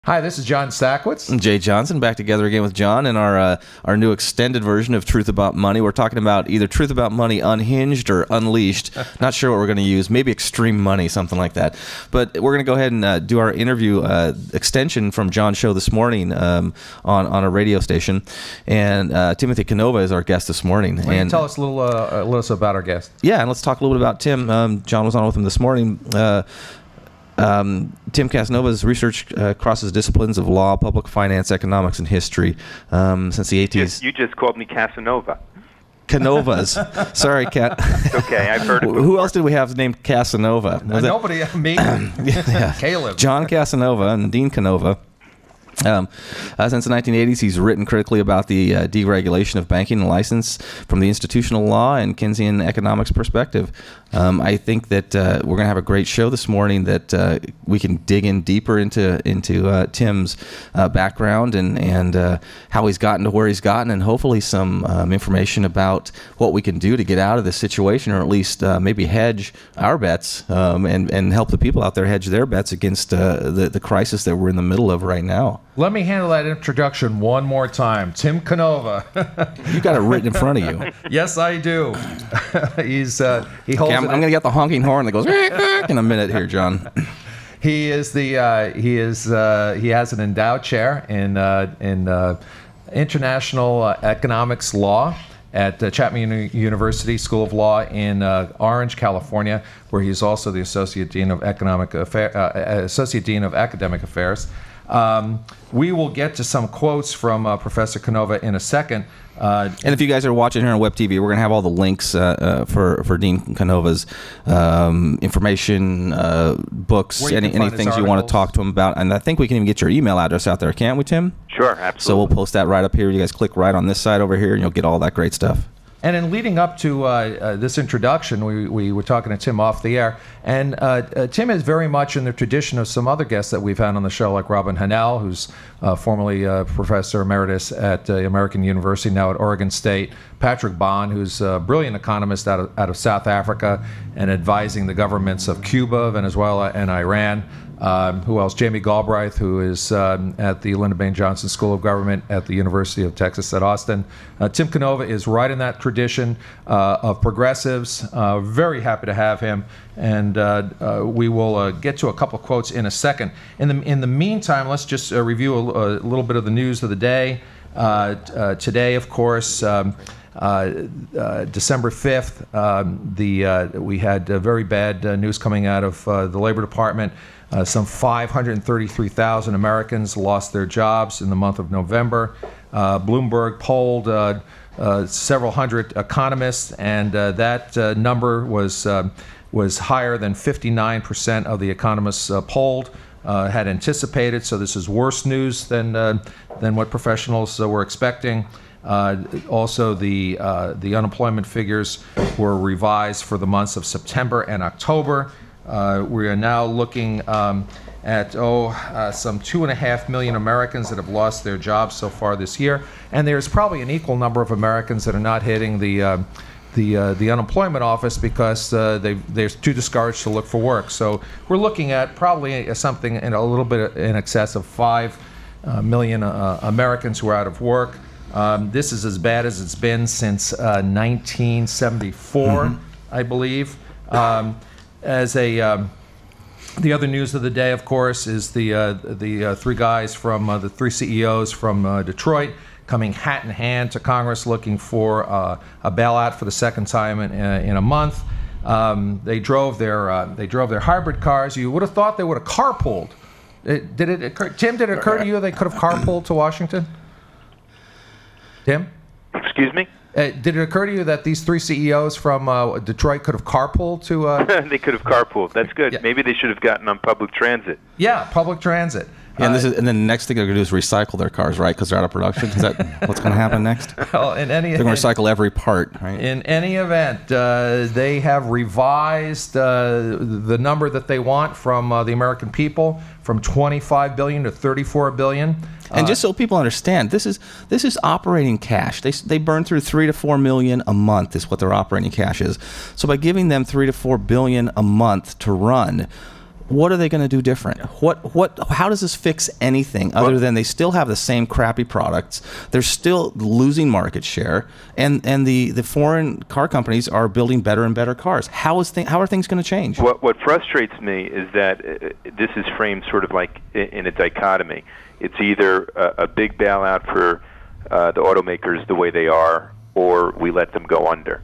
Hi, this is John Sackwitz. I'm Jay Johnson, back together again with John in our new extended version of Truth About Money. We're talking about either Truth About Money Unhinged or Unleashed. Not sure what we're going to use. Maybe Extreme Money, something like that. But we're going to go ahead and do our interview extension from John's show this morning on a radio station. And Timothy Canova is our guest this morning. And tell us a little about our guest. Yeah, and let's talk a little bit about Tim. John was on with him this morning. Tim Casanova's research crosses disciplines of law, public finance, economics, and history since the 80s. You just called me Casanova. Canovas. Sorry, Cat. Okay, I've heard of it. Who else did we have named Casanova? Nobody. Me. Yeah. Caleb. John Casanova and Dean Canova. Since the 1980s, he's written critically about the deregulation of banking and license from the institutional law and Keynesian economics perspective. I think that we're going to have a great show this morning that we can dig in deeper into Tim's background and how he's gotten to where he's gotten, and hopefully some information about what we can do to get out of this situation, or at least maybe hedge our bets and help the people out there hedge their bets against the crisis that we're in the middle of right now. Let me handle that introduction one more time. Tim Canova. You got it written in front of you. Yes, I do. He holds. I'm going to get the honking horn that goes in a minute here, John. He has an endowed chair in international economics law at Chapman University School of Law in Orange, California, where he's also the Associate Dean of Academic Affairs. We will get to some quotes from Professor Canova in a second. And if you guys are watching here on Web TV, we're going to have all the links for Dean Canova's information, books, any things you want to talk to him about. And I think we can even get your email address out there, can't we, Tim? Sure, absolutely. So we'll post that right up here. You guys click right on this side over here, and you'll get all that great stuff. And in leading up to this introduction, we were talking to Tim off the air, and Tim is very much in the tradition of some other guests that we've had on the show, like Robin Hanel, who's formerly Professor Emeritus at American University, now at Oregon State, Patrick Bond, who's a brilliant economist out of South Africa and advising the governments of Cuba, Venezuela, and Iran. Who else? Jamie Galbraith, who is at the Lyndon Baines Johnson School of Government at the University of Texas at Austin. Tim Canova is right in that tradition of progressives. Very happy to have him, and we will get to a couple of quotes in a second. In the meantime, let's just review a little bit of the news of the day. Today, of course, December 5th, we had very bad news coming out of the Labor Department. Some 533,000 Americans lost their jobs in the month of November. Bloomberg polled several hundred economists, and that number was higher than 59% of the economists polled had anticipated. So this is worse news than what professionals were expecting. Also, the unemployment figures were revised for the months of September and October. We are now looking at some 2.5 million Americans that have lost their jobs so far this year, and there's probably an equal number of Americans that are not hitting the unemployment office because they're too discouraged to look for work. So we're looking at probably something in a little bit in excess of 5 million Americans who are out of work. This is as bad as it's been since 1974, I believe. The other news of the day, of course, is the three guys from the three CEOs from Detroit coming hat in hand to Congress looking for a bailout for the second time in a month. They drove their hybrid cars. You would have thought they would have carpooled. Did it occur to you they could have carpooled to Washington? Tim? Excuse me? Did it occur to you that these three CEOs from Detroit could have carpooled to... They could have carpooled. That's good. Yeah. Maybe they should have gotten on public transit. Yeah, public transit. Yeah, and then the next thing they're going to do is recycle their cars, right? Because they're out of production. Is that what's going to happen next? Well, they're going to recycle every part, right? In any event, they have revised the number that they want from the American people from $25 billion to $34 billion. And just so people understand, this is operating cash. They burn through $3 to $4 million a month is what their operating cash is. So by giving them $3 to $4 billion a month to run, What are they going to do different? How does this fix anything other than they still have the same crappy products? They're still losing market share, and the foreign car companies are building better and better cars. How are things going to change? What frustrates me is that this is framed sort of like in a dichotomy. It's either a big bailout for the automakers the way they are, or we let them go under,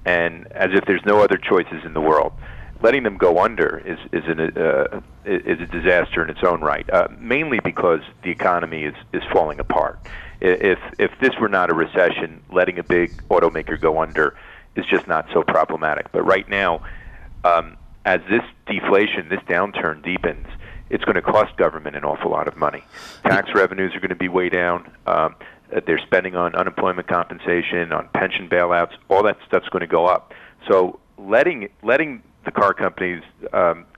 and as if there's no other choices in the world. Letting them go under is a disaster in its own right, mainly because the economy is falling apart. If this were not a recession, letting a big automaker go under is just not so problematic. But right now, as this deflation, this downturn deepens, it's going to cost government an awful lot of money. Tax revenues are going to be way down. They're spending on unemployment compensation, on pension bailouts. All that stuff's going to go up. So letting the car companies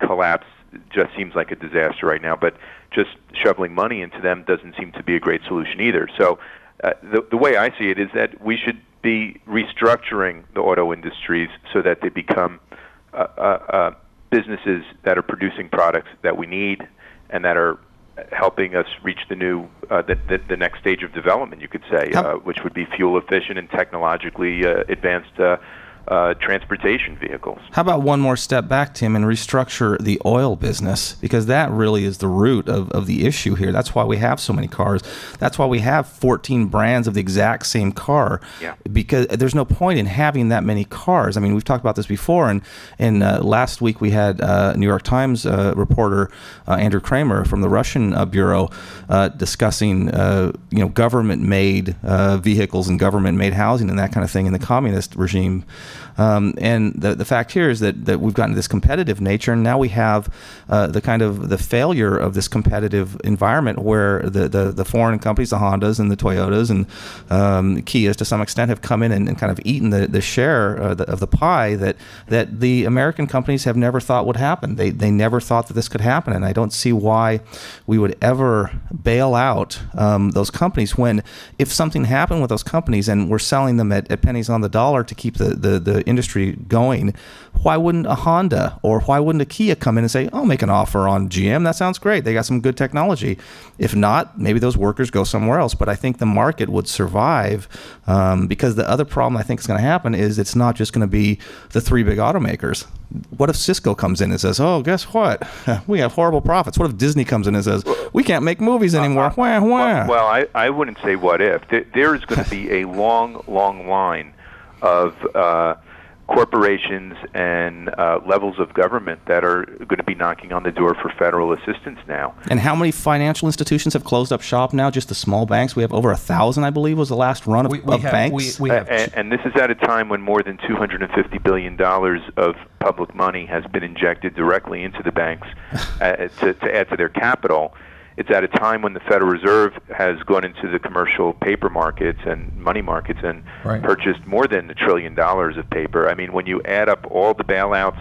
collapse just seems like a disaster right now, but just shoveling money into them doesn't seem to be a great solution either. So the way I see it is that we should be restructuring the auto industries so that they become businesses that are producing products that we need and that are helping us reach the new the next stage of development, you could say, which would be fuel efficient and technologically advanced transportation vehicles. How about one more step back, Tim, and restructure the oil business? Because that really is the root of the issue here. That's why we have so many cars. That's why we have 14 brands of the exact same car. Yeah. Because there's no point in having that many cars. I mean, we've talked about this before, and last week we had New York Times reporter Andrew Kramer from the Russian Bureau discussing government-made vehicles and government-made housing and that kind of thing in the communist regime. And the fact here is that we've gotten to this competitive nature, and now we have the failure of this competitive environment where the foreign companies, the Hondas and the Toyotas and Kias to some extent, have come in and kind of eaten the share of the pie that the American companies have never thought would happen. They never thought that this could happen, and I don't see why we would ever bail out those companies when, if something happened with those companies and we're selling them at pennies on the dollar to keep the industry going, why wouldn't a Honda or why wouldn't a Kia come in and say, I'll make an offer on GM, that sounds great, they got some good technology. If not, maybe those workers go somewhere else. But I think the market would survive because the other problem I think is going to happen is it's not just going to be the three big automakers. What if Cisco comes in and says, oh, guess what? We have horrible profits. What if Disney comes in and says, we can't make movies anymore? Well, I wouldn't say what if. There is going to be a long line of corporations and levels of government that are going to be knocking on the door for federal assistance now. And how many financial institutions have closed up shop now? Just the small banks? We have over 1,000, I believe, was the last run of banks. And this is at a time when more than $250 billion of public money has been injected directly into the banks to add to their capital. It's at a time when the Federal Reserve has gone into the commercial paper markets and money markets and purchased more than $1 trillion of paper. I mean, when you add up all the bailouts,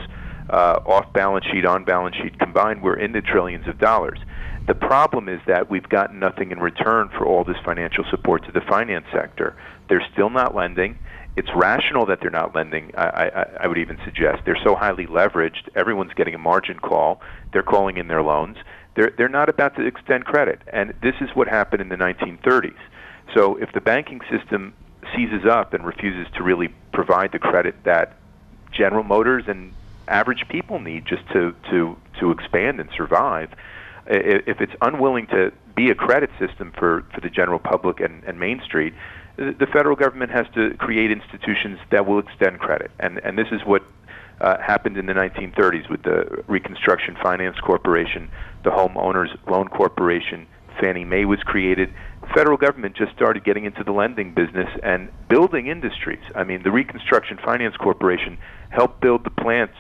off-balance sheet, on-balance sheet combined, we're in the trillions of dollars. The problem is that we've gotten nothing in return for all this financial support to the finance sector. They're still not lending. It's rational that they're not lending, I would even suggest. They're so highly leveraged, everyone's getting a margin call. They're calling in their loans. They're not about to extend credit, and this is what happened in the 1930s. So if the banking system seizes up and refuses to really provide the credit that General Motors and average people need just to expand and survive, if it's unwilling to be a credit system for the general public and Main Street, the federal government has to create institutions that will extend credit, and this is what happened in the 1930s with the Reconstruction Finance Corporation, the Home Owners Loan Corporation. Fannie Mae was created. The federal government just started getting into the lending business and building industries. I mean, the Reconstruction Finance Corporation helped build the plants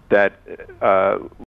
that